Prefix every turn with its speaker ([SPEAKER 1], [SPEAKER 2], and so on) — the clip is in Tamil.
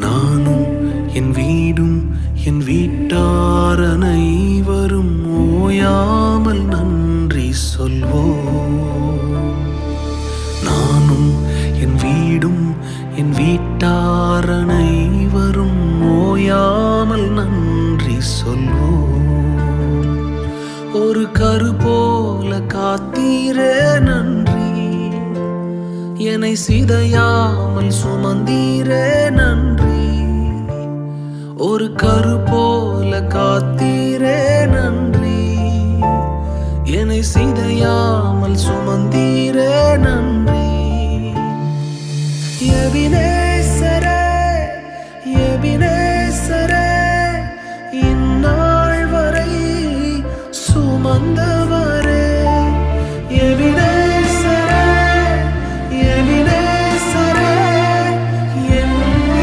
[SPEAKER 1] நானும் என் வீடும் என் வீட்டார் அனைவரும் ஓயாமல் நன்றி சொல்வோம். நானும் என் வீடும் என் வீட்டார் அனைவரும் ஓயாமல் நன்றி சொல்வோம். ஒரு கரு போல காத்தீரே நன்றி, என்னை சிதையாமல் சுமந்தீரே நன்றி. ஒரு கரு போல காத்தீரே